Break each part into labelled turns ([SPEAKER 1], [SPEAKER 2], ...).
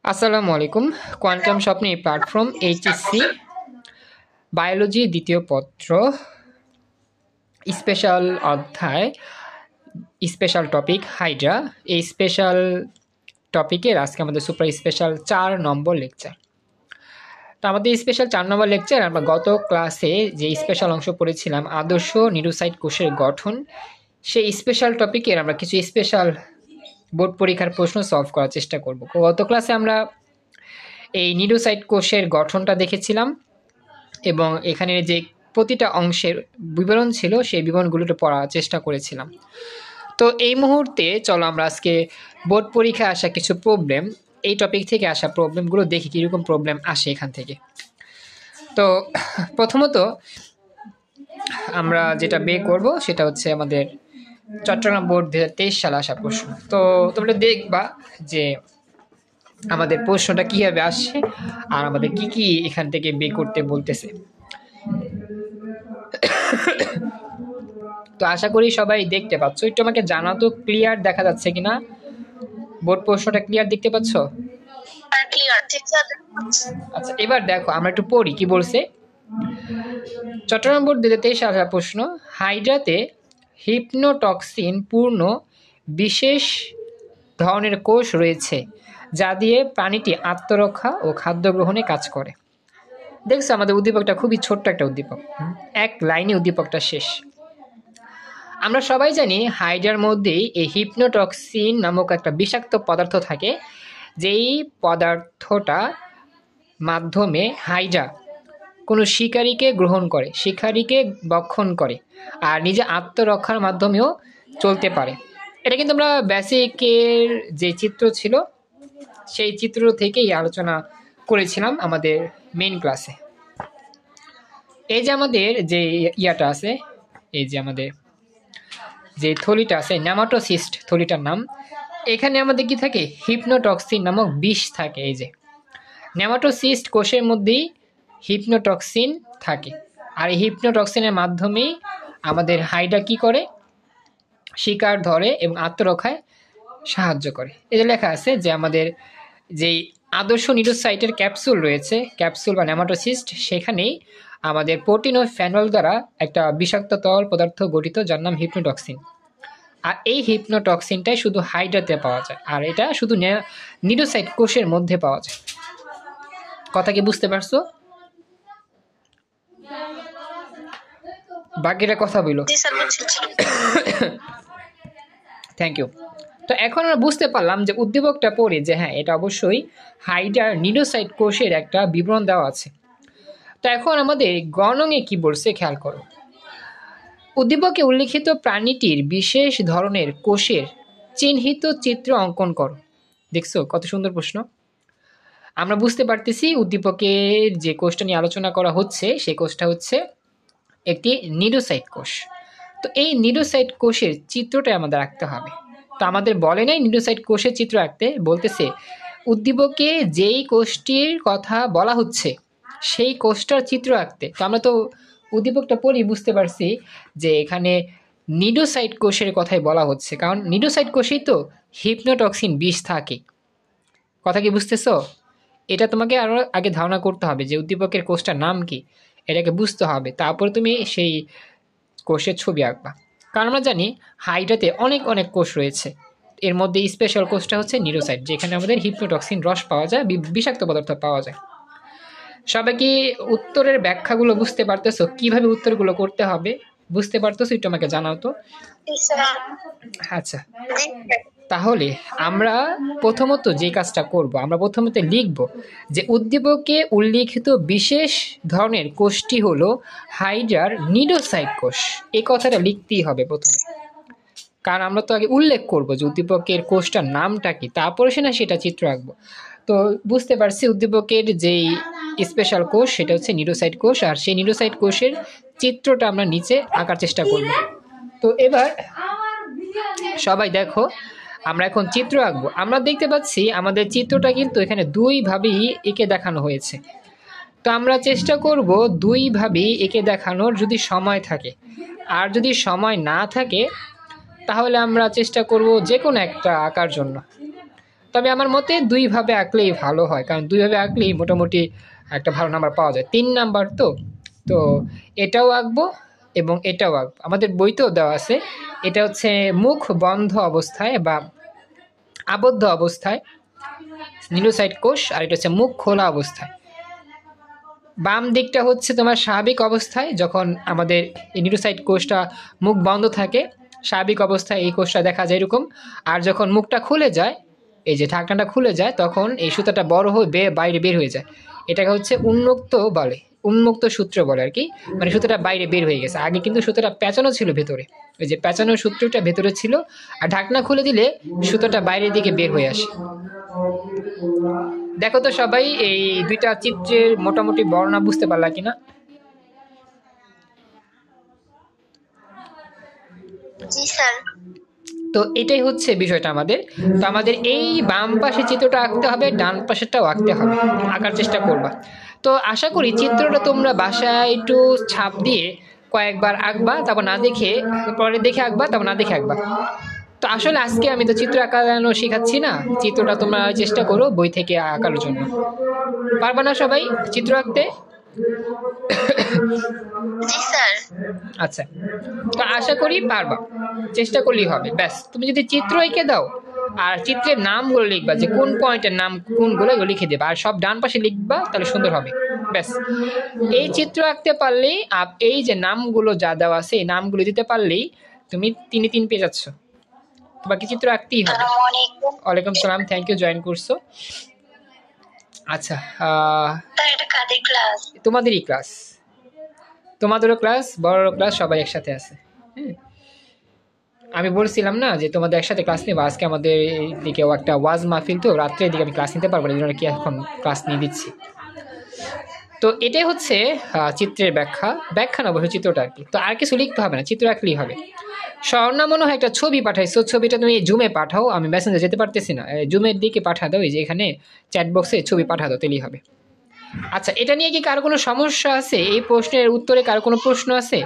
[SPEAKER 1] আসসালামু আলাইকুম। কোয়ান্টাম স্বপ্নে প্ল্যাটফর্ম এইচএসসি বায়োলজি দ্বিতীয় পত্র স্পেশাল অধ্যায় স্পেশাল টপিক হাইড্রা। এই স্পেশাল টপিকের আজকে আমাদের সুপার স্পেশাল 4 নম্বর লেকচার। তো আমাদের স্পেশাল 4 নম্বর লেকচার আমরা গত ক্লাসে যে স্পেশাল অংশ পড়েছিলাম আদর্শ নিউরোসাইট কোষের গঠন, সেই স্পেশাল টপিকের আমরা কিছু স্পেশাল বোর্ড পরীক্ষার প্রশ্ন সলভ করার চেষ্টা করব। গত ক্লাসে আমরা এই নিউরোসাইট কোষের গঠনটা দেখেছিলাম এবং এখানে যে প্রতিটা অংশের বিবরণ ছিল সেই বিবরণগুলোতে পড়ার চেষ্টা করেছিলাম। তো এই মুহূর্তে চলো আমরা আজকে বোর্ড পরীক্ষায় আসা কিছু প্রবলেম, এই টপিক থেকে আসা প্রবলেমগুলো দেখি কীরকম প্রবলেম আসে এখান থেকে। তো প্রথমত আমরা যেটা বের করব সেটা হচ্ছে আমাদের চট্টগ্রাম বোর্ড 2023 সালে আসা প্রশ্ন। তো তোমরা দেখবা যে আমাদের প্রশ্নটা কীভাবে আসছে আর আমাদের কি কি এখান থেকে বের করতে বলতেছে। তো আশা করি সবাই দেখতে পাচ্ছ, একটু আমাকে জানাও তো ক্লিয়ার দেখা যাচ্ছে কিনা, বোর্ড প্রশ্নটা ক্লিয়ার দেখতে পাচ্ছ? আচ্ছা, এবার দেখো আমরা একটু পড়ি কি বলছে। চট্টগ্রাম বোর্ড 2023 সালে প্রশ্ন, হাইড্রাতে হিপনোটক্সিন পূর্ণ বিশেষ ধরনের কোষ রয়েছে যা দিয়ে প্রাণীটি আত্মরক্ষা ও খাদ্য গ্রহণে কাজ করে। দেখছো আমাদের উদ্দীপকটা খুবই ছোট্ট একটা উদ্দীপক, এক লাইনে উদ্দীপকটা শেষ। আমরা সবাই জানি হাইড্রার মধ্যেই এই হিপনোটক্সিন নামক একটা বিষাক্ত পদার্থ থাকে, যেই পদার্থটা মাধ্যমে হাইড্রা কোনো শিকারীকে গ্রহণ করে, শিকারীকে ভক্ষণ করে আর নিজে আত্মরক্ষার মাধ্যমেও চলতে পারে। এটা কিন্তু আমরা বেসিকের যে চিত্র ছিল সেই চিত্র থেকেই আলোচনা করেছিলাম আমাদের মেইন ক্লাসে। এই যে আমাদের যে ইয়াটা আছে, এই যে আমাদের যে থলিটা আছে নেমাটোসিস্ট থলিটার নাম, এখানে আমাদের কি থাকে, হিপনোটক্সিন নামক বিষ থাকে। এই যে নেমাটোসিস্ট কোষের মধ্যেই হিপনোটক্সিন থাকে আর এই হিপনোটক্সিনের মাধ্যমেই আমাদের হাইড্রা কি করে, শিকার ধরে এবং আত্মরক্ষায় সাহায্য করে। এই যে লেখা আছে যে আমাদের যেই আদর্শ নিউরোসাইটের ক্যাপসুল রয়েছে, ক্যাপসুল বা নেমাটোসিস্ট, সেখানেই আমাদের প্রোটিন ও ফেনল দ্বারা একটা বিষাক্ত তরল পদার্থ গঠিত যার নাম হিপনোটক্সিন। আর এই হিপনোটক্সিনটাই শুধু হাইড্রাতে পাওয়া যায় আর এটা শুধু নিউরোসাইট কোষের মধ্যে পাওয়া যায়। কথা কি বুঝতে পারছো? বাকিটা কথা বলো। Thank you. তো এখন আমরা বুঝতে পারলাম যে উদ্দীপকটা পড়ে যে হ্যাঁ, এটা অবশ্যই হাইড্রার নিউরোসাইট কোষের একটা বিবরণ দেওয়া আছে। তো এখন আমাদের গণনে কি বলছে খেয়াল করো। উদ্দীপকে উল্লিখিত প্রাণীটির বিশেষ ধরনের কোষের চিহ্নিত চিত্র অঙ্কন করো। দেখছো কত সুন্দর প্রশ্ন। আমরা বুঝতে পারতেছি উদ্দীপকের যে কোষটা নিয়ে আলোচনা করা হচ্ছে সেই কোষটা হচ্ছে একটি নিউরোসাইট কোষ। তো এই নিউরোসাইট কোষের চিত্রটা আমাদের আঁকতে হবে। তো আমাদের বলে নাই নিউরোসাইট কোষের চিত্র আঁকতে, বলতেছে উদ্দীপকে যেই কোষটির কথা বলা হচ্ছে সেই কোষটার চিত্র আঁকতে। তো আমরা তো উদ্দীপকটা পড়ি বুঝতে পারছি যে এখানে নিউরোসাইট কোষের কথাই বলা হচ্ছে, কারণ নিউরোসাইট কোষেই তো হিপনোটক্সিন বিষ থাকে। কথা কি বুঝতেছো? এটা তোমাকে আরও আগে ধারণা করতে হবে যে উদ্দীপকের কোষটার নাম কি, এটাকে বুঝতে হবে, তারপরে তুমি সেই কোষের ছবি আঁকবা। কারণ আমরা জানি হাইড্রাতে অনেক অনেক কোষ রয়েছে, এর মধ্যে স্পেশাল কোষটা হচ্ছে নিউরোসাইট, যেখানে আমাদের হিপনোটক্সিন রস পাওয়া যায়, বিষাক্ত পদার্থ পাওয়া যায়। সবাই কি উত্তরের ব্যাখ্যাগুলো বুঝতে পারতেছো? কিভাবে উত্তরগুলো করতে হবে বুঝতে পারতেছো? একটু আমাকে জানাও তো। আচ্ছা, তাহলে আমরা প্রথমত যে কাজটা করব, আমরা প্রথমত লিখব যে উদ্দীপকে উল্লিখিত বিশেষ ধরনের কোষটি হলো হাইড্রার নিউরোসাইট কোষ। এই কথাটা লিখতেই হবে প্রথমে, কারণ আমরা তো আগে উল্লেখ করব যে উদ্দীপকের কোষটার নামটা কি, তারপরে সেটা চিত্র আঁকবো। তো বুঝতে পারছি উদ্দীপকের যেই স্পেশাল কোষ সেটা হচ্ছে নিউরোসাইট কোষ, আর সেই নিউরোসাইট কোষের চিত্রটা আমরা নিচে আঁকার চেষ্টা করব। তো এবার সবাই দেখো, আমরা এখন চিত্র আঁকবো। আমরা দেখতে পাচ্ছি আমাদের চিত্রটা কিন্তু এখানে দুইভাবেই এঁকে দেখানো হয়েছে। তো আমরা চেষ্টা করব দুইভাবেই এঁকে দেখানোর যদি সময় থাকে, আর যদি সময় না থাকে তাহলে আমরা চেষ্টা করব যে কোনো একটা আঁকার জন্য। তো তবে আমার মতে 2 ভাবে আঁকলেই ভালো হয়, কারণ 2 ভাবে আঁকলেই মোটামুটি একটা ভালো নাম্বার পাওয়া যায়। 3 নাম্বার তো এটাও আঁকবো এবং এটাও আঁকবো। আমাদের বইতেও দেওয়া আছে, এটা হচ্ছে মুখ বন্ধ অবস্থায় বা আবদ্ধ অবস্থায় নিডোসাইট কোষ, আর এটা হচ্ছে মুখ খোলা অবস্থায়। বাম দিকটা হচ্ছে তোমার স্বাভাবিক অবস্থায়, যখন আমাদের এই নিডোসাইট কোষটা মুখ বন্ধ থাকে, স্বাভাবিক অবস্থায় এই কোষটা দেখা যায় এরকম। আর যখন মুখটা খুলে যায়, এই যে ঢাকনাটা খুলে যায়, তখন এই সুতাটা বড় হয়ে বাইরে বের হয়ে যায়। এটাকে হচ্ছে উন্মুক্ত সূত্র বলে আর কি, মানে সুতোটা বাইরে বের হয়ে গেছে। আগে কিন্তু সুতোটা পেঁচানো ছিল ভেতরে, ওই যে পেঁচানো সূত্রটা ভেতরে ছিল, আর ঢাকনা খুলে দিলে সুতোটা বাইরের দিকে বের হয়ে আসে। দেখো তো সবাই এই 2টা চিত্রের মোটামুটি বর্ণনা বুঝতে পারলা কিনা?
[SPEAKER 2] জি স্যার।
[SPEAKER 1] তো এটাই হচ্ছে বিষয়টা আমাদের। তো আমাদের এই বাম পাশে চিত্রটা আঁকতে হবে, ডান পাশেরটাও আঁকতে হবে, আঁকার চেষ্টা করবা। তো আশা করি চিত্রটা তোমরা বাসায় একটু ছাপ দিয়ে কয়েকবার আঁকবা, তারপর না দেখে পরে দেখে আঁকবা, তারপর না দেখে আঁকবা। তো আসলে আজকে আমি তো চিত্র আঁকানো শেখাচ্ছি না, চিত্রটা তোমরা চেষ্টা করো বই থেকে আঁকার জন্য। পারবা না সবাই চিত্র আঁকতে?
[SPEAKER 2] জি স্যার।
[SPEAKER 1] আচ্ছা, তো আশা করি পারবা, চেষ্টা করলেই হবে। ব্যাস, তুমি যদি চিত্র এঁকে দাও আর চিত্রের নামগুলো লিখবা, যে কোন পয়েন্টের নাম কোনগুলো, এগুলো লিখে দেবা, আর সব ডান পাশে লিখবা, তাহলে সুন্দর হবে। ব্যাস, এই চিত্র আঁকতে পারলেই, এই যে নামগুলো যা দেওয়া আছে এই নামগুলো দিতে পারলেই তুমি 3 পেয়ে যাচ্ছ। তোমাকে চিত্র আঁকতেই হবে। ওয়ালাইকুম সালাম, থ্যাংক ইউ, জয়েন করছো। আচ্ছা,
[SPEAKER 2] এটা কাদের ক্লাস?
[SPEAKER 1] তোমাদেরই ক্লাস, তোমাদেরও ক্লাস, বড়রও ক্লাস, সবাই একসাথে আছে। আমি বলছিলাম না যে তোমাদের একসাথে ক্লাস নেবো। আজকে আমাদের দিকেও একটা ওয়াজ মাহফিল, তো রাত্রের দিকে আমি ক্লাস নিতে পারবো না, এই জন্য কি এখন ক্লাস নিয়ে দিচ্ছি। তো এটাই হচ্ছে চিত্রের ব্যাখ্যা না, অবশ্যই চিত্রটা আর কি। তো আর কিছু লিখতে হবে না, চিত্র আঁকলেই হবে। স্বর্ণা মনে হয় একটা ছবি পাঠাইছো, ছবিটা তুমি জুমে পাঠাও, আমি মেসেঞ্জে যেতে পারতেছি না, জুমের দিকে পাঠা দাও, এই যে এখানে চ্যাট বক্সে ছবি পাঠা দাও, তাহলেই হবে। আচ্ছা, এটা নিয়ে কি কারো কোনো সমস্যা আছে? এই প্রশ্নের উত্তরে কারো কোনো প্রশ্ন আছে?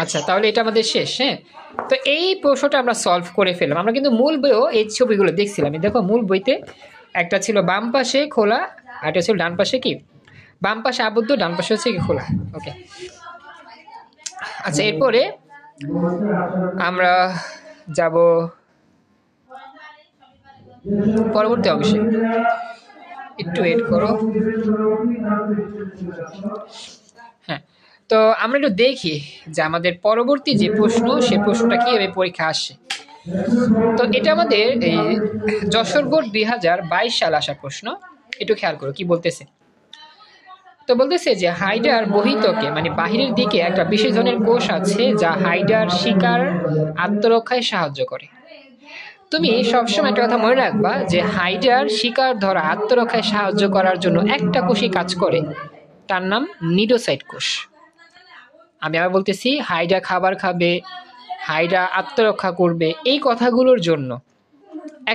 [SPEAKER 1] আচ্ছা, তাহলে এটা আমাদের শেষ। হ্যাঁ, তো এই প্রশ্নটা আমরা সলভ করে ফেললাম। আমরা কিন্তু মূল বইও এই ছবিগুলো দেখছিলাম। দেখো, মূল বইতে একটা ছিল বাম পাশে খোলা, আর একটা ছিল ডান পাশে কি, বাম পাশে আবদ্ধ, ডান পাশে হচ্ছে কি খোলা। ওকে, আচ্ছা, এরপরে আমরা যাব পরবর্তী অংশে। একটু ওয়েট করো। হ্যাঁ, তো আমরা একটু দেখি যে আমাদের পরবর্তী যে প্রশ্ন, সেই প্রশ্নটা কিভাবে পরীক্ষা আসে। তো এটা আমাদের এই যশোর বোর্ড 2022 সালে আসা প্রশ্ন। একটু খেয়াল করো কি বলতেছে। তো বলতেছে যে হাইডার বহিতকে, মানে বাহিরের দিকে একটা বিশেষ ধরনের কোষ আছে যা হাইডার শিকার আত্মরক্ষায় সাহায্য করে। তুমি সবসময় একটা কথা মনে রাখবা যে হাইডার শিকার ধরা আত্মরক্ষায় সাহায্য করার জন্য একটা কোষই কাজ করে, তার নাম নিডোসাইট কোষ। আমি আবার বলতেছি, হাইডা খাবার খাবে, হাইডা আত্মরক্ষা করবে, এই কথাগুলোর জন্য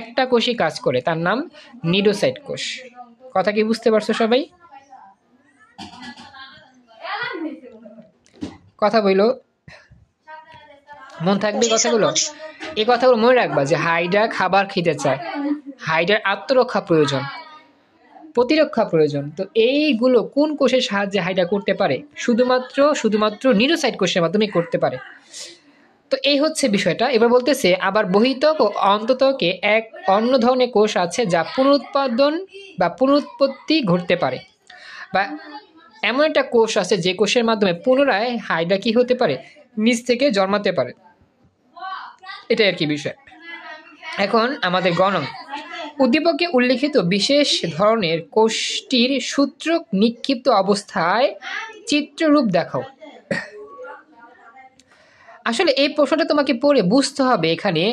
[SPEAKER 1] একটা কোষই কাজ করে, তার নাম নিডোসাইট কোষ। কথা কি বুঝতে পারছো সবাই? কথা বইলো, মন থাকবে কথাগুলো। এই কথাগুলো মনে রাখবা যে হাইডা খাবার খেতে চায়, হাইডার আত্মরক্ষা প্রয়োজন, প্রতিরক্ষা প্রয়োজন। তো এইগুলো কোন কোষের সাহায্যে হাইডা করতে পারে? শুধুমাত্র নিডোসাইট কোষের মাধ্যমে করতে পারে। তো এই হচ্ছে বিষয়টা। এবার বলতেছে আবার বহিতক ও অন্ততকে এক অন্য ধরনের কোষ আছে যা পুনরুৎপাদন বা পুনরুৎপত্তি ঘটতে পারে, বা এমন একটা কোষ আছে যে কোষের মাধ্যমে পুনরায় হাইডা কি হতে পারে, নিজ থেকে জন্মাতে পারে। এটাই আর কি বিষয়। এখন আমাদের গণন, উদ্দীপকে উল্লেখিত বিশেষ ধরনের কোষটির সূত্রক নিক্ষিপ্ত অবস্থায় চিত্ররূপ দেখাও। আসলে এই প্রশ্নটা তোমাকে পড়ে বুঝতে হবে এখানে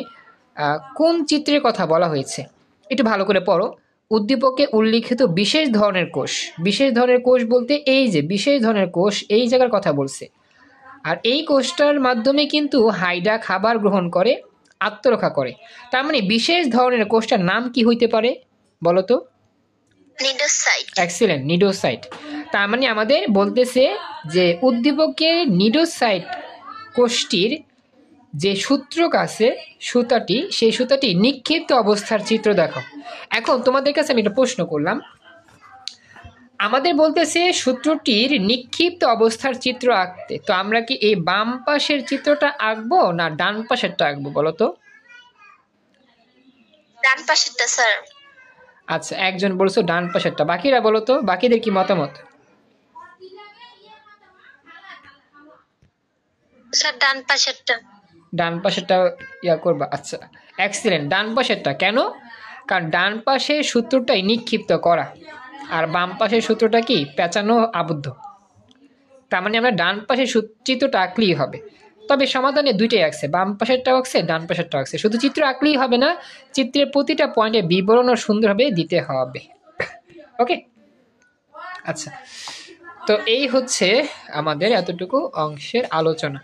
[SPEAKER 1] কোন চিত্রের কথা বলা হয়েছে। একটু ভালো করে পড়ো। উদ্দীপকে উল্লেখিত বিশেষ ধরনের কোষ, বিশেষ ধরনের কোষ বলতে এই যে বিশেষ ধরনের কোষ, এই জায়গার কথা বলছে। আর এই কোষটার মাধ্যমে কিন্তু হাইডা খাবার গ্রহণ করে, আত্মরক্ষা করে। তার মানে বিশেষ ধরনের কোষটার নাম কি হইতে পারে বলো তো?
[SPEAKER 2] নিডোসাইট।
[SPEAKER 1] Excellent, nidocyte. তার মানে আমাদের বলতেছে যে উদ্দীপকের নিডোসাইট কোষটির যে সূত্রক আছে সুতাটি, সেই সুতাটি নিক্ষিপ্ত অবস্থার চিত্র দেখো। এখন তোমাদের কাছে আমি একটা প্রশ্ন করলাম, আমাদের বলতেছে সূত্রটির নিক্ষিপ্ত অবস্থার চিত্র আঁকতে, তো আমরা কি এই বাম পাশের চিত্রটা আঁকবো না ডান পাশেরটা আঁকবো বলো তো?
[SPEAKER 2] ডান পাশেরটা স্যার।
[SPEAKER 1] আচ্ছা, একজন বলছো ডান পাশেরটা, বাকিরা বলো তো, বাকিদের কি মতামত?
[SPEAKER 2] স্যার ডান পাশেরটা।
[SPEAKER 1] ডান পাশেরটা ইয়া করবা? আচ্ছা, এক্সিলেন্ট। ডান পাশেরটা কেন? কারণ ডান পাশের সূত্রটাই নিক্ষিপ্ত করা, আর বাম পাশের সূত্রটা কি পেঁচানো আবদ্ধ। তার মানে আমরা ডান পাশের চিত্রটা আঁকলেই হবে। তবে সমাধানে দুইটাই আঁকছে, বাম পাশেরটাও আঁকছে, ডান পাশেরটাও আঁকছে। শুধু চিত্র আঁকলেই হবে না, চিত্রের প্রতিটা পয়েন্টে বিবরণও সুন্দরভাবে দিতে হবে। ওকে, আচ্ছা, তো এই হচ্ছে আমাদের এতটুকু অংশের আলোচনা।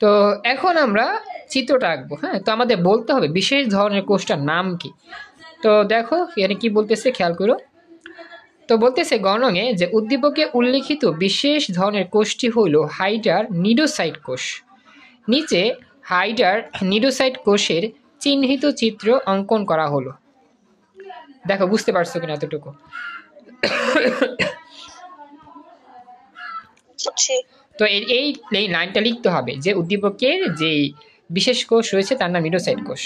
[SPEAKER 1] তো এখন আমরা চিত্রটা আঁকবো। হ্যাঁ, তো আমাদের বলতে হবে বিশেষ ধরনের কোষটার নাম কি। তো দেখো এখানে কি বলতেছে, খেয়াল করো। তো বলতেছে গণঙে যে উদ্দীপকে উল্লিখিত বিশেষ ধরনের কোষটি হইল হাইড্রার নিডোসাইট কোষ। নিচে হাইড্রার নিডোসাইট কোষের চিহ্নিত চিত্র অঙ্কন করা হলো। দেখো বুঝতে পারছো কিনা এতটুকু? তো এই লাইনটা লিখতে হবে যে উদ্দীপকের যে বিশেষ কোষ রয়েছে তার নাম নিডোসাইট কোষ।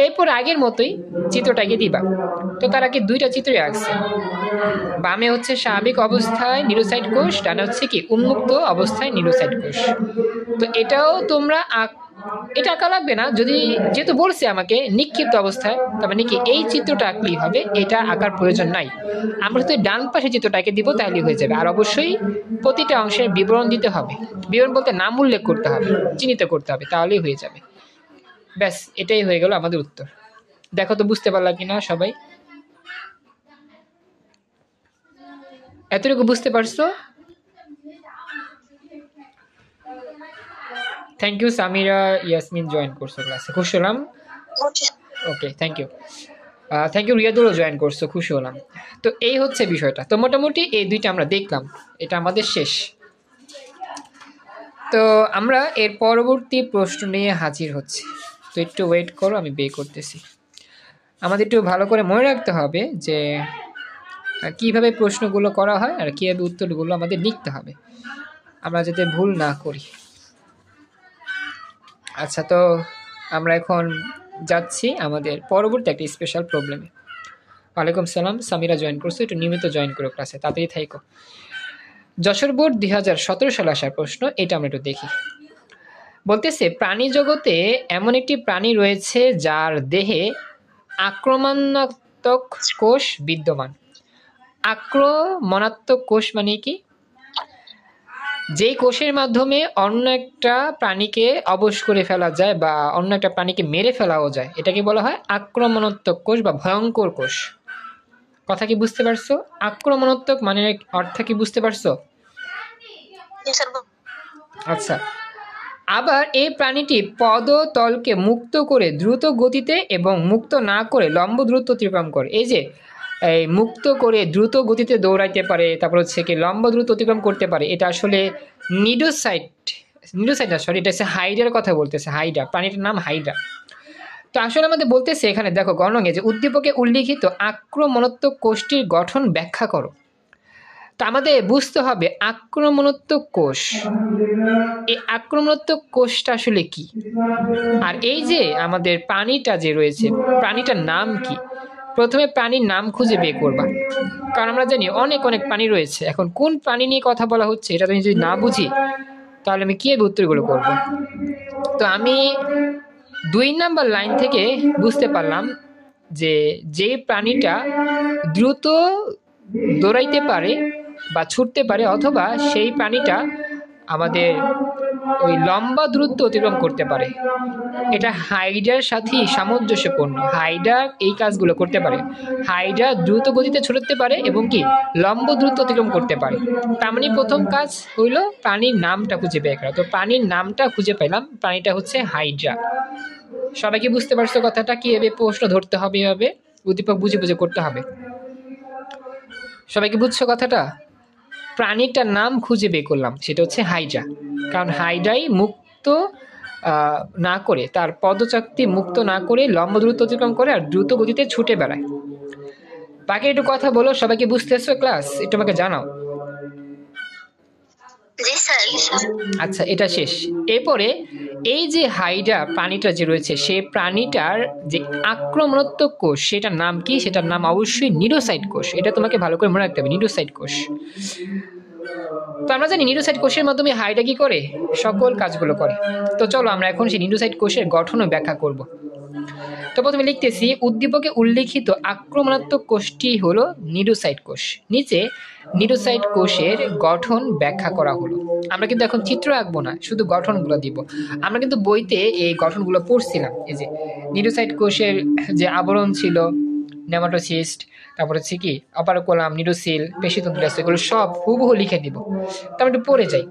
[SPEAKER 1] এরপর আগের মতোই চিত্রটাকে দিবা। তো তার আগে দুইটা চিত্রই আঁকছে, বামে হচ্ছে স্বাভাবিক অবস্থায় নিডোসাইট কোষ, ডানে হচ্ছে কি উন্মুক্ত অবস্থায় নিডোসাইট কোষ। তো এটাও তোমরা এটা আঁকা লাগবে না, যদি যেহেতু বলছে আমাকে নিক্ষিপ্ত অবস্থায়, তার মানে কি এই চিত্রটা আঁকলেই হবে, এটা আঁকার প্রয়োজন নাই। আমরা যদি ডান পাশে চিত্রটাকে দিব তাহলেই হয়ে যাবে। আর অবশ্যই প্রতিটা অংশের বিবরণ দিতে হবে, বিবরণ বলতে নাম উল্লেখ করতে হবে, চিহ্নিত করতে হবে, তাহলেই হয়ে যাবে। ব্যাস, এটাই হয়ে গেল আমাদের উত্তর। দেখো তো বুঝতে পারলা কিনা সবাই? এতটুকু বুঝতে পারছো? Thank you Samira Yasmin join করছো ক্লাসে, খুশি হলাম। Okay, thank you. Thank you রিয়াদুলও জয়েন করছো, খুশি হলাম। তো এই হচ্ছে বিষয়টা। তো মোটামুটি এই দুইটা আমরা দেখলাম, এটা আমাদের শেষ। তো আমরা এর পরবর্তী প্রশ্ন নিয়ে হাজির হচ্ছি। তো একটু ওয়েট করো, আমি বে করতেছি। আমাদের একটু ভালো করে মনে রাখতে হবে যে কিভাবে প্রশ্নগুলো করা হয় আর কীভাবে উত্তরগুলো আমাদের লিখতে হবে, আমরা যাতে ভুল না করি। আচ্ছা, তো আমরা এখন যাচ্ছি আমাদের পরবর্তী একটি স্পেশাল প্রবলেমে। ওয়ালাইকুম সালাম, সামিরা জয়েন করছো, একটু নিয়মিত জয়েন করো ক্লাসে, তাড়াতাড়ি থাইকো। যশোর বোর্ড 2017 সালে আসার প্রশ্ন, এটা আমরা একটু দেখি। বলতেছে প্রাণী জগতে এমন একটি প্রাণী রয়েছে যার দেহে আক্রমণাত্মক কোষ বিদ্যমান। আক্রমণাত্মক কোষ মানে কি? যেই কোষের মাধ্যমে অন্য একটা প্রাণীকে অবশ করে ফেলা যায় বা অন্য একটা প্রাণীকে মেরে ফেলাও যায়, এটাকে বলা হয় আক্রমণাত্মক কোষ বা ভয়ঙ্কর কোষ। কথা কি বুঝতে পারছো? আক্রমণাত্মক মানে অর্থ কি বুঝতে পারছো? আচ্ছা, আবার এই প্রাণীটি পদতলকে মুক্ত করে দ্রুত গতিতে এবং মুক্ত না করে লম্ব দূরত্ব অতিক্রম করে। এই যে এই মুক্ত করে দ্রুত গতিতে দৌড়াইতে পারে, তারপর হচ্ছে কি লম্ব দূরত্ব অতিক্রম করতে পারে, এটা আসলে নিডোসাইট না, সরি, এটা হচ্ছে হাইড্রার কথা বলতেছে। হাইড্রা, প্রাণীটার নাম হাইড্রা। তো আসলে আমাদের বলতেছে এখানে দেখো গণঙে যে উদ্দীপকে উল্লিখিত আক্রমণাত্মক কোষটির গঠন ব্যাখ্যা করো। তো আমাদের বুঝতে হবে আক্রমণাত্মক কোষ, এই আক্রমণাত্মক কোষটা আসলে কি, আর এই যে আমাদের প্রাণীটা যে রয়েছে, প্রাণীটার নাম কি। প্রথমে প্রাণীর নাম খুঁজে বের করবা, কারণ আমরা জানি অনেক অনেক প্রাণী রয়েছে। এখন কোন প্রাণী নিয়ে কথা বলা হচ্ছে এটা তুমি যদি না বুঝি তাহলে আমি কীভাবে উত্তরগুলো করব। তো আমি 2 নাম্বার লাইন থেকে বুঝতে পারলাম যে যেই প্রাণীটা দ্রুত দৌড়াইতে পারে বা ছুটতে পারে, অথবা সেই প্রাণীটা আমাদের ওই লম্বা দূরত্ব অতিক্রম করতে পারে, এটা হাইড্রার সাথেই সামঞ্জস্যপূর্ণ। হাইড্রা এই কাজগুলো করতে পারে। হাইড্রা দ্রুত গতিতে ছুটতে পারে এবং কি লম্ব দূরত্ব অতিক্রম করতে পারে। তার মানে প্রথম কাজ হইল প্রাণীর নামটা খুঁজে বের করা। তো প্রাণীর নামটা খুঁজে পেলাম, প্রাণীটা হচ্ছে হাইড্রা। সবাই কি বুঝতে পারছো কথাটা? কীভাবে প্রশ্ন ধরতে হবে, এভাবে উদ্দীপক বুঝে বুঝে করতে হবে। সবাই কি বুঝছো কথাটা? প্রাণীটার নাম খুঁজে বের করলাম, সেটা হচ্ছে হাইড্রা, কারণ হাইড্রাই মুক্ত না করে, তার পদচাকতি মুক্ত না করে লম্ব দূরত্ব অতিক্রম করে আর দ্রুত গতিতে ছুটে বেড়ায়। বাকি একটু কথা বলো, সবাইকে বুঝতেছো ক্লাস? একটু আমাকে জানাও।
[SPEAKER 2] জি স্যার।
[SPEAKER 1] আচ্ছা, এটা শেষ। এরপরে এই যে হাইড্রা প্রাণীটা যে রয়েছে, সেই প্রাণীটার যে আক্রমণাত্মক কোষ, সেটার নাম কি? সেটার নাম অবশ্যই নিউরোসাইট কোষ। এটা তোমাকে ভালো করে মনে রাখতে হবে, নিউরোসাইট কোষ। তো আমরা জানি নিউরোসাইট কোষের মাধ্যমে হাইড্রা কি করে? সকল কাজগুলো করে। তো চলো আমরা এখন সেই নিউরোসাইট কোষের গঠন ও ব্যাখ্যা করব। তো প্রথমে লিখতেছি, উদ্দীপকে উল্লেখিত আক্রমণাত্মক কোষটি হলো নিউরোসাইট কোষ। নিচে নিউরোসাইট কোষের গঠন ব্যাখ্যা করা হলো। আমরা কিন্তু এখন চিত্র আঁকবো না, শুধু গঠনগুলো দিব। আমরা কিন্তু বইতে এই গঠনগুলো পড়ছিলাম। এই যে নিউরোসাইট কোষের যে আবরণ ছিল, নেমাটোসিস্ট, তারপর হচ্ছে কি অপারকোলাম, নিউরোসিল, পেশিতন্ত্র, এগুলো সব হুবহু লিখে দিব। তো আমরা একটু পড়ে যাই।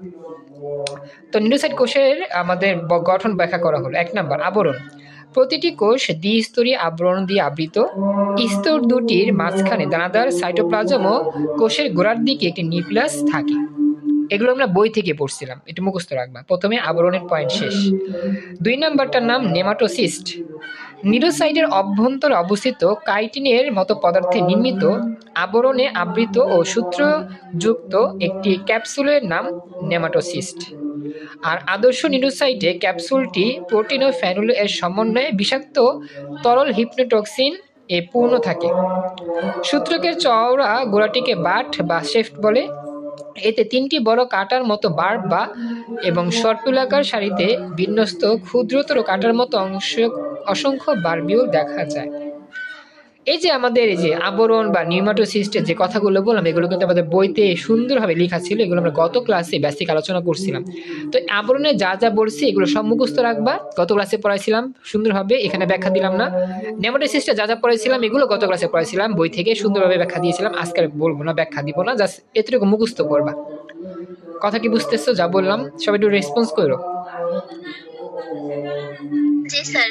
[SPEAKER 1] তো নিউরোসাইট কোষের আমাদের গঠন ব্যাখ্যা করা হলো। 1 নাম্বার, আবরণ। প্রতিটি কোষ দ্বিস্তরীয় আবরণ দিয়ে আবৃত। স্তর দুটির মাঝখানে দানাদার সাইটোপ্লাজম ও কোষের গোড়ার দিকে একটি নিউক্লিয়াস থাকে। এগুলো আমরা বই থেকে পড়ছিলাম, একটু মুখস্থ রাখবা। প্রথমে আবরণের পয়েন্ট শেষ। 2 নাম্বারটার নাম নেমাটোসিস্ট। নিউরোসাইটের অভ্যন্তরে অবস্থিত কাইটিনের মতো পদার্থে নির্মিত আবরণে আবৃত ও সূত্রযুক্ত একটি ক্যাপসুলের নাম নেমাটোসিস্ট। আর আদর্শ নিউরোসাইটে ক্যাপসুলটি প্রোটিন ও ফ্যানুল এর সমন্বয়ে বিষাক্ত তরল হিপনোটক্সিন এ পূর্ণ থাকে। সূত্রকের চওড়া গোড়াটিকে বাট বা শেফট বলে। এতে 3টি বড় কাঁটার মতো বার্ব বা এবং সর্পিলাকার সারিতে বিন্যস্ত ক্ষুদ্রতর কাঁটার মতো অসংখ্য বার্বিউল দেখা যায়। এই যে আমাদের এই যে আবরণ বা নিউমাটোসিস্টের যে কথাগুলো বললাম, এগুলো কিন্তু আমাদের বইতে সুন্দরভাবে লেখা ছিল। এগুলো আমরা গত ক্লাসে বেসিক আলোচনা করছিলাম। তো আবরণে যা যা বলছি এগুলো সব মুখস্থ রাখবা। গত ক্লাসে পড়াইছিলাম সুন্দরভাবে, এখানে ব্যাখ্যা দিলাম না। নেমাটোসিস্টে যা যা পড়াইছিলাম এগুলো গত ক্লাসে পড়াইছিলাম, বই থেকে সুন্দরভাবে ব্যাখ্যা দিয়েছিলাম। আজকে বলবো না, ব্যাখ্যা দিব না, জাস্ট এতটুকু মুখস্থ করবা। কথা কি বুঝতেছো যা বললাম? সবাই একটু রেসপন্স করো।
[SPEAKER 2] জি স্যার।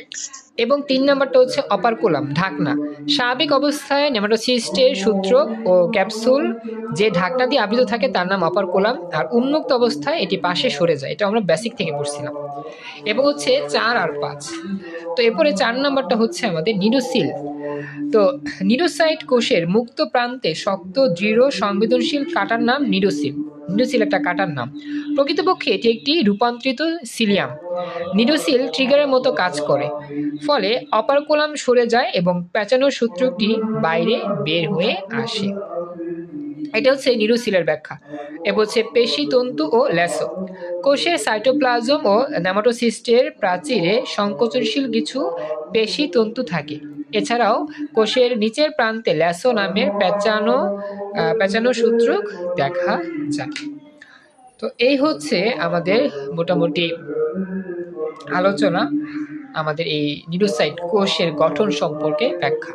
[SPEAKER 1] এবং 3 নাম্বারটা হচ্ছে অপারকুলাম, ঢাকনা। স্বাভাবিক অবস্থায় নেমাটোসিস্টের সূত্রক ও ক্যাপসুল যে ঢাকনা দিয়ে আবৃত থাকে তার নাম অপারকুলাম, আর উন্মুক্ত অবস্থায় এটি পাশে সরে যায়। এটা আমরা বেসিক থেকে পড়ছিলাম। এবং হচ্ছে 4 আর 5। তো এরপরে 4 নাম্বারটা হচ্ছে আমাদের নিউরোসিল। তো নিউরোসাইট কোষের মুক্ত প্রান্তে শক্ত, দৃঢ়, সংবেদনশীল কাটার নাম নিউরোসিল। নিউরোসিল একটা কাটার নাম। প্রকৃতপক্ষে এটি একটি রূপান্তরিত সিলিয়াম। নিউরোসিল ট্রিগারের মতো কাজ করে, ফলে অপারকুলাম সরে যায় এবং পেঁচানো সূত্রটি বাইরে বের হয়ে আসে। এটা হচ্ছে নিউরোসিলের ব্যাখ্যা। এবার হচ্ছে পেশি তন্তু ও ল্যাসো। কোষের সাইটোপ্লাজম ও নেমাটোসিস্টের প্রাচীরে সংকোচনশীল কিছু পেশি তন্তু থাকে। এছাড়াও কোষের নিচের প্রান্তে ল্যাসো নামের পেঁচানো সূত্রক দেখা যায়। তো এই হচ্ছে আমাদের মোটামুটি আলোচনা, আমাদের এই নিউরোসাইট কোষের গঠন সম্পর্কে ব্যাখ্যা।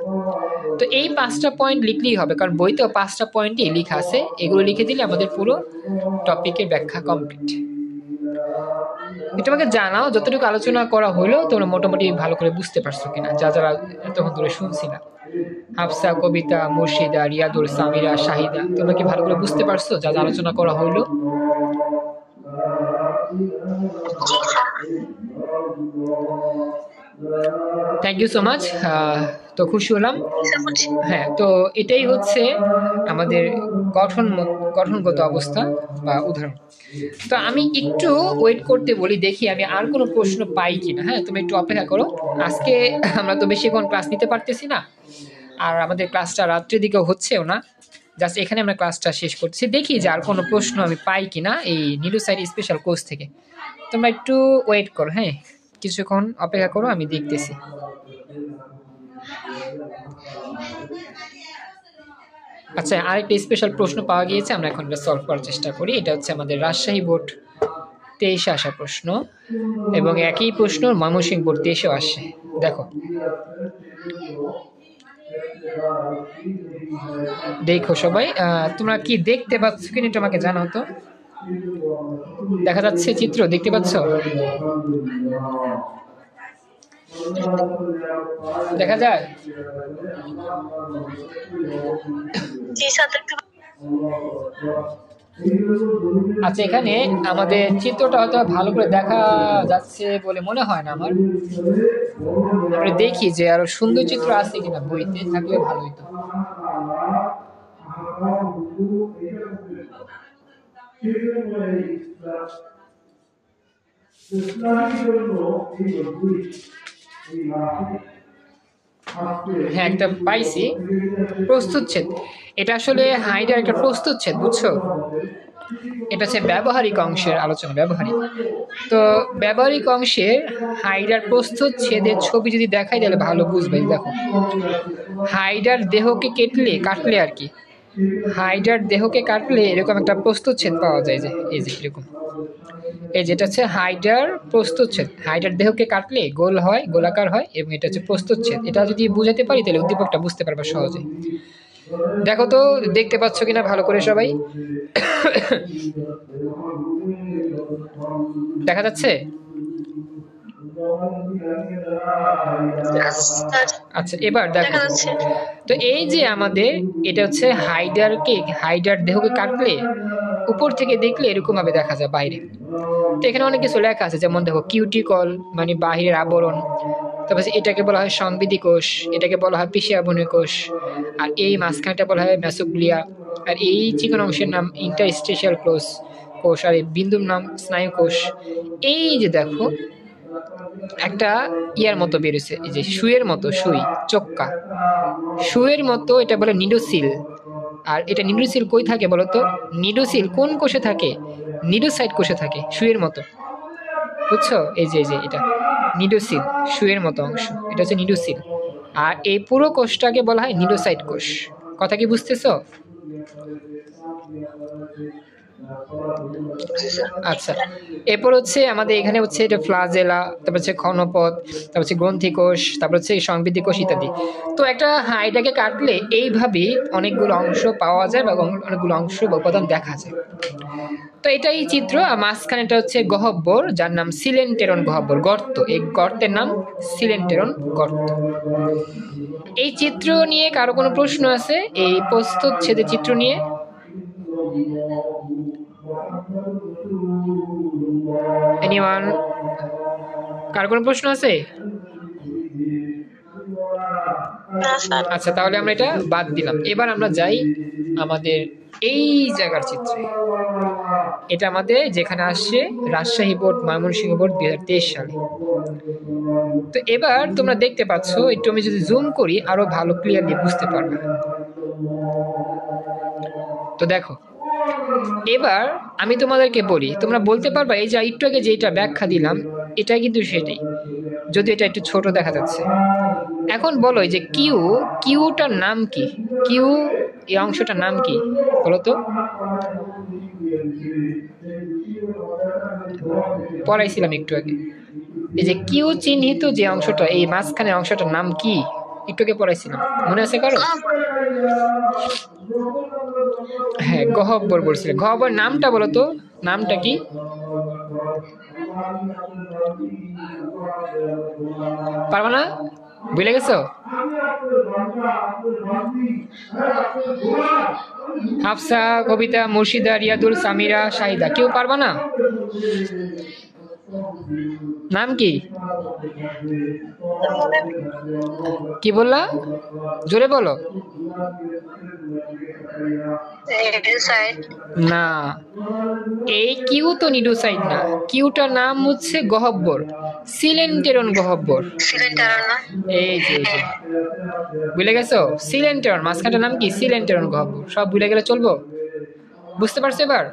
[SPEAKER 1] তো এই 5টা পয়েন্ট লিখলেই হবে, কারণ বইতেও 5টা পয়েন্টই লেখা আছে। এগুলো লিখে দিলে আমাদের পুরো টপিকের ব্যাখ্যা কমপ্লিট। তোমাকে জানাও যতটুকু আলোচনা করা হলো তোমরা মোটামুটি ভালো করে বুঝতে পারছো কিনা, যারা এতক্ষণ ধরে শুনছিলাম। হাফসা, কবিতা, মুর্শিদা, রিয়াদুল, সামিরা, শাহিদা, তোমরা কি ভালো করে বুঝতে পারছো যা যা আলোচনা করা হলো? Thank you so much. তো খুশি হলাম। হ্যাঁ, তো এটাই হচ্ছে আমাদের গঠনগত অবস্থা বা উদাহরণ। তো আমি একটু ওয়েট করতে বলি, দেখি আমি আর কোনো প্রশ্ন পাই কিনা। হ্যাঁ, তুমি একটু অপেক্ষা করো। আজকে আমরা তো বেশিক্ষণ ক্লাস নিতে পারতেছি না, আর আমাদের ক্লাসটা রাত্রের দিকেও হচ্ছেও না। জাস্ট এখানে আমরা ক্লাসটা শেষ করছি, দেখি যে আর কোনো প্রশ্ন আমি পাই কিনা এই নিউরোসাইট স্পেশাল কোর্স থেকে। তোমরা একটু ওয়েট করো, হ্যাঁ কিছুক্ষণ অপেক্ষা করো, আমি দেখতেছি। আচ্ছা, আরেকটা স্পেশাল প্রশ্ন পাওয়া গিয়েছে, আমরা এখন এটা সলভ করার চেষ্টা করি। এটা হচ্ছে আমাদের রাজশাহী বোর্ড 23 আসা প্রশ্ন, এবং একই প্রশ্ন ময়মনসিংহ বোর্ড 23 আসে। দেখো, দেখো সবাই, তোমরা কি দেখতে পাচ্ছ কিনা তোমাকে জানাও তো। দেখা যাচ্ছে চিত্র, দেখতে পাচ্ছ? দেখা যায়? আচ্ছা, এখানে আমাদের চিত্রটা হয়তো ভালো করে দেখা যাচ্ছে বলে মনে হয় না আমার। আমরা দেখি যে আরো সুন্দর চিত্র আছে কিনা, বইতে থাকলে ভালো হতো। হ্যাঁ, একটা পাইছি, প্রস্তুতচ্ছেদ। এটা আসলে হাইডার একটা প্রস্তুতচ্ছেদ, বুঝছো? এটা হচ্ছে ব্যবহারিক অংশের আলোচনা, ব্যবহারিক। তো ব্যবহারিক অংশের হাইডার প্রস্তুতচ্ছেদের ছবি যদি দেখাই তাহলে ভালো বুঝবে। দেখো, হাইডার দেহকে কাটলে আর কি, হাইডার দেহকে কাটলে এরকম একটা প্রস্তুতচ্ছেদ পাওয়া যায়, যে এই যে এরকম। এই যেটা হচ্ছে হাইডার প্রস্তুতচ্ছেদ। হাইডার দেহকে কাটলে গোল হয়, গোলাকার হয়, এবং এটা হচ্ছে প্রস্তুতচ্ছেদ। এটা যদি বুঝাতে পারি তাহলে উদ্দীপকটা বুঝতে পারবা সহজে। দেখো তো দেখতে পাচ্ছ কিনা ভালো করে সবাই? দেখা যাচ্ছে? আচ্ছা, এবার দেখো তো এই যে আমাদের এটা হচ্ছে হাইডার দেহকে কাটলে উপর থেকে দেখলে এরকম ভাবে দেখা যায় বাইরে। তো এখানে অনেক কিছু লেখা আছে, যেমন দেখো কিউটিকল মানে বাহিরের আবরণ, তারপর এটাকে বলা হয় সংবিধি কোষ, এটাকে বলা হয় পেশিয়াবনীয় কোষ, আর এই মাঝখানটা বলা হয় মেসোগ্লিয়া, আর এই চিকন অংশের নাম ইন্টারস্টেশিয়াল কোষ, আর এই বিন্দুর নাম স্নায়ু কোষ। এই যে দেখো একটা ইয়ার মতো বেরোছে, এই যে সুইয়ের মতো, সুই চক্কা সুইয়ের মতো, এটা বলে নিডোসিল। আর এটা নিডোসিল কই থাকে বলতো? নিডোসিল কোন কোষে থাকে? নিডোসাইট কোষে থাকে, সুইয়ের মতো, বুঝছো? এই যে এটা নিডোসিল, সুইয়ের মতো অংশ, এটা হচ্ছে নিডোসিল। আর এই পুরো কোষটাকে বলা হয় নিডোসাইট কোষ। কথা কি বুঝতেছো? আচ্ছা, এরপর হচ্ছে আমাদের এখানে হচ্ছে এটা ফ্লাজেলা, তারপর হচ্ছে ক্ষণপদ, তারপর হচ্ছে গ্রন্থিকোষ, তারপর হচ্ছে সংবৃদ্ধি কোষ ইত্যাদি। তো একটা হাইডাকে কাটলে এইভাবে অনেকগুলো অংশ পাওয়া যায় বা অনেকগুলো অংশ বা উপাদান দেখা যায়। তো এটাই চিত্র। আর মাঝখানে এটা হচ্ছে গহ্বর, যার নাম সিলেন্টেরন গহ্বর, গর্ত। এই গর্তের নাম সিলেন্টেরন গর্ত। এই চিত্র নিয়ে কারো কোনো প্রশ্ন আছে? এই প্রস্তুতচ্ছেদের চিত্র নিয়ে? এনিওয়ান? কার কোনো প্রশ্ন আছে? আচ্ছা, তাহলে আমরা এটা বাদ দিলাম। এবার আমরা যাই আমাদের এই জায়গার চিত্রে। এটা আমাদের যেখানে আসছে রাজশাহী বোর্ড, ময়মনসিংহ বোর্ড 2023 সালে। তো এবার তোমরা দেখতে পাচ্ছ, একটু আমি যদি জুম করি আরো ভালো ক্লিয়ারলি বুঝতে পারবে। তো দেখো, এবার আমি তোমাদেরকে বলি, তোমরা বলতে পারবা এই যে একটু আগে যেটা ব্যাখ্যা দিলাম এটাই কিন্তু সেটাই, যদি এটা একটু ছোট দেখা যাচ্ছে। এখন বলো এই যে কিউটার নাম কি? কিউ এই অংশটার নাম কি বলো তো? পড়াইছিলাম একটু আগে। এই যে কিউ চিহ্নিত যে অংশটা, এই মাঝখানের অংশটার নাম কি? একটু আগে পড়াইছিলাম, মনে আছে কারো? হ্যাঁ, গহ্বর বলছিলে। গহ্বর নামটা বলো তো, নামটা কি? পারবা না? ভুলে গেছো? হাফসা, কবিতা, মুর্শিদা, রিয়াদুল, সামিরা, শাহিদা, কেউ পারবা না? নাম কি? কি বললা? জোরে বলো। না, এই কিউ তো নিডোসাইট না, কিউটার নাম হচ্ছে গহ্বর, সিলেন্টেরন গহ্বর। এই যে ভুলে গেছো? সিলেন্টেরন, মাঝখানটার নাম কি? সিলেন্টেরন গহ্বর। সব ভুলে গেলে চলবো? বুঝতে পারছো এবার?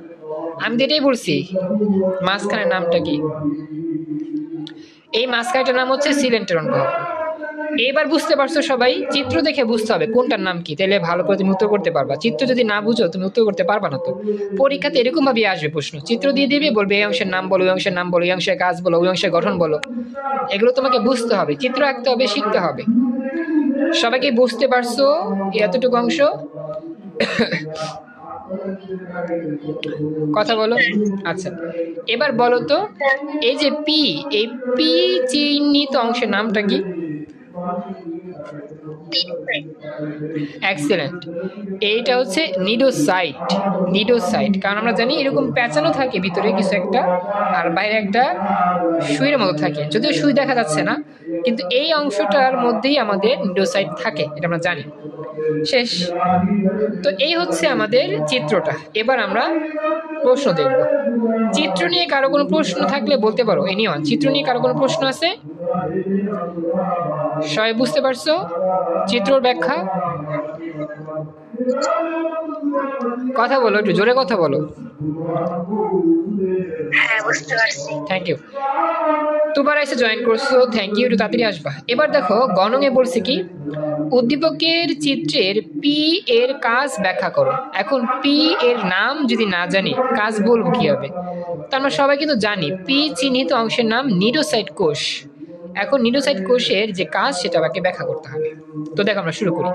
[SPEAKER 1] আমি তো এটাই বলছি, মাঝখানের নামটা কি? এই মাঝখানটার নাম হচ্ছে সিলেন্টেরন গহ্বর। এবার বুঝতে পারছো সবাই? চিত্র দেখে বুঝতে হবে কোনটার নাম কি, তাহলে ভালো করে তুমি উত্তর করতে পারবা। চিত্র যদি না বুঝো তুমি উত্তর করতে পারবা না। তো পরীক্ষাতে এরকম ভাবে আসবে প্রশ্ন, চিত্র দিয়ে দিবে, বলবে এই অংশের নাম বলো, ওই অংশের নাম বলো, এই অংশের কাজ বলো, ওই অংশের গঠন বলো। এগুলো তোমাকে বুঝতে হবে, চিত্র আঁকতে হবে, শিখতে হবে। সবাইকে বুঝতে পারছো এতটুকু অংশ? কথা বলো। আচ্ছা, এবার বলো তো এই যে পি, এই পি চিহ্নিত অংশের নামটা কি? এক্সেলেন্ট। এইটা হচ্ছে নিডোসাইট। নিডোসাইট, কারণ আমরা জানি এরকম প্যাঁচানো থাকে ভিতরে কিছু একটা, আর বাইরে একটা সুইয়ের মতো থাকে, যদিও সুই দেখা যাচ্ছে না, কিন্তু এই অংশটার মধ্যেই আমাদের নিডোসাইট থাকে, এটা আমরা জানি। শেষ। তো এই হচ্ছে আমাদের চিত্রটা। এবার আমরা প্রশ্ন দেখব। চিত্র নিয়ে কারো কোনো প্রশ্ন থাকলে বলতে পারো। এনিওয়ান, চিত্র নিয়ে কারো কোনো প্রশ্ন আছে? সবাই বুঝতে পারছো চিত্রর ব্যাখ্যা? কথা বলো, একটু জোরে কথা বলো।
[SPEAKER 2] হ্যাঁ, বুঝতে পারছি।
[SPEAKER 1] Thank you. তোমার এসে জয়েন করছো, থ্যাংক ইউ, একটু তাড়াতাড়ি আসবা। এবার দেখো গণঙে বলছে কি, উদ্দীপকের চিত্রের পি এর কাজ ব্যাখ্যা করো। এখন পি এর নাম যদি না জানি, কাজ বলবো কি হবে? তো আমরা সবাই কিন্তু জানি পি চিহ্নিত অংশের নাম নিডোসাইট কোষ। এখন নিডোসাইট কোষের যে কাজ সেটা আমাকে ব্যাখ্যা করতে হবে। তো দেখো আমরা শুরু করি।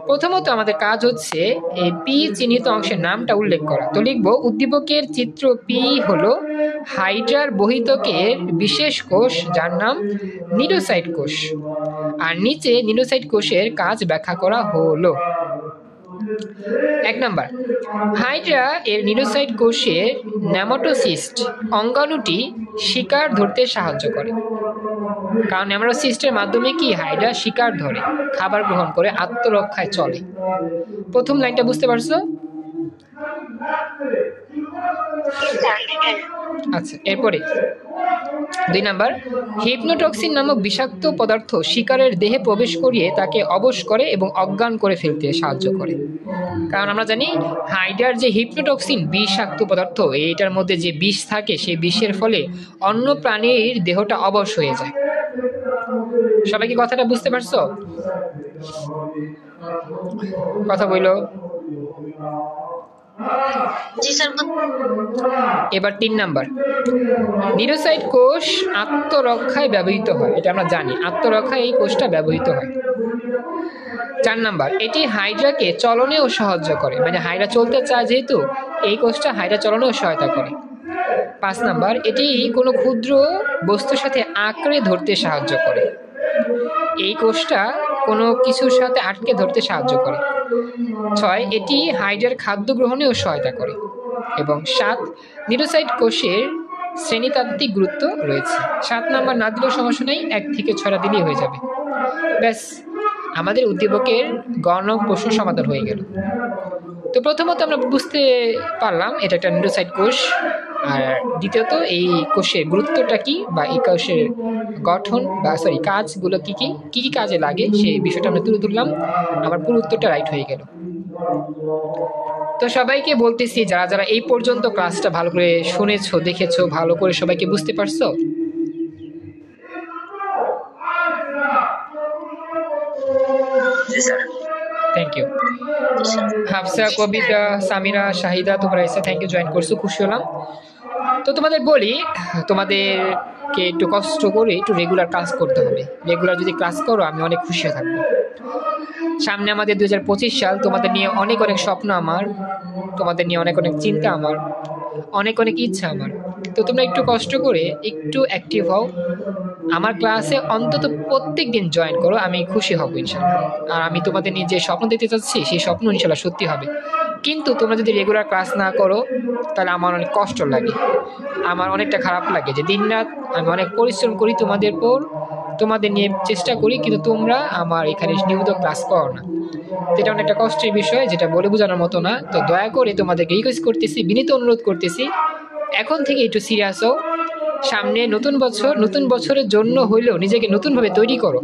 [SPEAKER 1] প্রথমত আমাদের কাজ হচ্ছে এই পি চিহ্নিত অংশের নামটা উল্লেখ করা। তো লিখবো উদ্দীপকের চিত্র পি হলো হাইড্রার বহিতকের বিশেষ কোষ যার নাম নিডোসাইট কোষ, আর নিচে নিডোসাইট কোষের কাজ ব্যাখ্যা করা হলো। 1 নাম্বার, হাইড্রা এর নিডোসাইট কোষের নেমাটোসিস্ট অঙ্গাণুটি শিকার ধরতে সাহায্য করে। কারণ নেমাটোসিস্টের মাধ্যমে কি হাইড্রা শিকার ধরে, খাবার গ্রহণ করে, আত্মরক্ষায় চলে। প্রথম লাইনটা বুঝতে পারছো? আচ্ছা, এরপরে 2 নাম্বার, হিপনোটক্সিন নামক বিষাক্ত পদার্থ শিকারের দেহে প্রবেশ করিয়ে তাকে অবশ করে এবং অজ্ঞান করে ফেলতে সাহায্য করে। কারণ আমরা জানি হাইড্রার যে হিপনোটক্সিন বিষাক্ত পদার্থ, এইটার মধ্যে যে বিষ থাকে, সেই বিষের ফলে অন্য প্রাণীর দেহটা অবশ হয়ে যায়। সবাই কি কথাটা বুঝতে পারছো? কথা বইলো।
[SPEAKER 2] জি স্যার।
[SPEAKER 1] এবার 3 নাম্বার, নিডোসাইট কোষ আত্মরক্ষায় ব্যবহৃত হয়। এটা আমরা জানি, আত্মরক্ষায় এই কোষটা ব্যবহৃত হয়। 4 নাম্বার, এটি হাইড্রাকে চলনেও সাহায্য করে, মানে হাইড্রা চলতে চায় যেহেতু, এই কোষটা হাইড্রা চলনেও সহায়তা করে। 5 নাম্বার, এটি কোনো ক্ষুদ্র বস্তুর সাথে আঁকড়ে ধরতে সাহায্য করে। এই কোষটা কোনো কিছুর সাথে আটকে ধরতে সাহায্য করে। 6, এটি হাইড্রার খাদ্য গ্রহণেও সহায়তা করে। এবং 7, নিডোসাইট কোষের শ্রেণীতাত্ত্বিক গুরুত্ব রয়েছে। 7 নাম্বার না দিলেও সমস্যা নেই, 1 থেকে 6টা দিলেই হয়ে যাবে। ব্যাস, আমাদের উদ্দীপকের গণ প্রশ্ন সমাধান হয়ে গেল। তো প্রথমত আমরা বুঝতে পারলাম এটা একটা নিডোসাইট কোষ, আর দ্বিতীয়ত এই কোষের গুরুত্বটা কি, বা এই কোষের গঠন বা কাজগুলো কি কি কাজে লাগে, সেই বিষয়টা আমরা তুলে ধরলাম। আমার পুরো উত্তরটা রাইট হয়ে গেল। তো সবাইকে বলতেছি, যারা যারা এই পর্যন্ত ক্লাসটা ভালো করে শুনেছো, দেখেছো, ভালো করে সবাইকে বুঝতে পারছো? Thank you. হাফসা, কবিতা, সামিরা, শাহিদা, তোমরা এসে থ্যাংক ইউ, জয়েন করছো, খুশি হলাম। তো তোমাদের বলি, তোমাদেরকে একটু কষ্ট করে একটু রেগুলার ক্লাস করতে হবে। রেগুলার যদি ক্লাস করো আমি অনেক খুশি থাকবো। সামনে আমাদের 2025 সাল, তোমাদের নিয়ে অনেক অনেক স্বপ্ন আমার, তোমাদের নিয়ে অনেক অনেক চিন্তা আমার, অনেক অনেক ইচ্ছা আমার। তো তোমরা একটু কষ্ট করে একটু অ্যাক্টিভ হও, আমার ক্লাসে অন্তত প্রত্যেক দিন জয়েন করো, আমি খুশি হব ইনশাল্লাহ। আর আমি তোমাদের নিয়ে যে স্বপ্ন দেখতে চাচ্ছি সেই স্বপ্ন ইনশাল্লাহ সত্যি হবে। কিন্তু তোমরা যদি রেগুলার ক্লাস না করো তাহলে আমার অনেক কষ্ট লাগে, আমার অনেকটা খারাপ লাগে যে দিনরাত আমি অনেক পরিশ্রম করি তোমাদের পর, তোমাদের নিয়ে চেষ্টা করি, কিন্তু তোমরা আমার এখানে নিয়মিত ক্লাস করো না। এটা অনেকটা কষ্টের বিষয়, যেটা বলে বোঝানোর মতো না। তো দয়া করে তোমাদেরকে রিকোয়েস্ট করতেছি, বিনীত অনুরোধ করতেছি, এখন থেকে একটু সিরিয়াস হও। সামনে নতুন বছর, নতুন বছরের জন্য হইলেও নিজেকে নতুনভাবে তৈরি করো।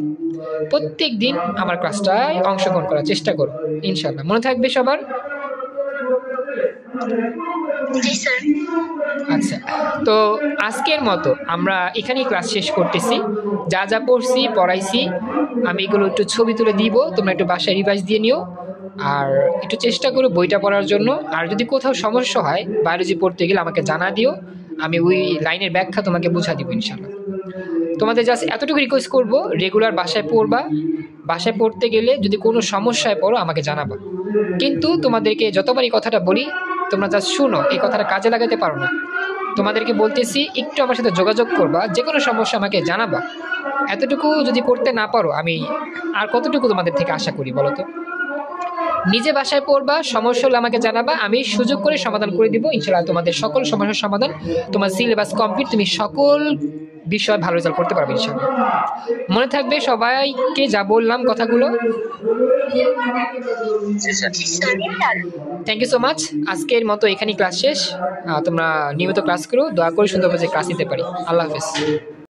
[SPEAKER 1] প্রত্যেক দিন আমার ক্লাসটায় অংশগ্রহণ করার চেষ্টা করো, ইনশাল্লাহ। মনে থাকবে সবার? আচ্ছা, তো আজকের মতো আমরা এখানেই ক্লাস শেষ করতেছি। যা যা পড়ছি, পড়াইছি, আমি এগুলো একটু ছবি তুলে দিব, তোমরা একটু বাসায় রিভাইজ দিয়ে নিও, আর একটু চেষ্টা করো বইটা পড়ার জন্য। আর যদি কোথাও সমস্যা হয়, বায়োলজি পড়তে গেলে আমাকে জানা দিও, আমি ওই লাইনের ব্যাখ্যা তোমাকে বুঝা দিব ইনশাল্লাহ। তোমাদের জাস্ট এতটুকু রিকোয়েস্ট করবো, রেগুলার বাসায় পড়বা, বাসায় পড়তে গেলে যদি কোনো সমস্যায় পড়ো আমাকে জানাবা। কিন্তু তোমাদেরকে যতবার এই কথাটা বলি, তোমরা জাস্ট শুনো, এই কথাটা কাজে লাগাতে পারো না। তোমাদেরকে বলতেছি একটু আমার সাথে যোগাযোগ করবা, যে কোনো সমস্যা আমাকে জানাবা। এতটুকু যদি করতে না পারো আমি আর কতটুকু তোমাদের থেকে আশা করি বলো তো? নিজে বাসায় পড়বা, সমস্যা হলে আমাকে জানাবা, আমি সুযোগ করে সমাধান করে দিব ইনশাআল্লাহ। তোমাদের সকল সমস্যার সমাধান, তোমার সিলেবাস কমপ্লিট, তুমি সকল বিষয় ভালো রেজাল্ট করতে পারবে ইনশাআল্লাহ। মনে থাকবে সবাইকে যা বললাম কথাগুলো। Thank you so much. আজকের মতো এখানেই ক্লাস শেষ। তোমরা নিয়মিত ক্লাস করো, দোয়া করে সুন্দরভাবে ক্লাস নিতে পারি। আল্লাহ হাফেজ।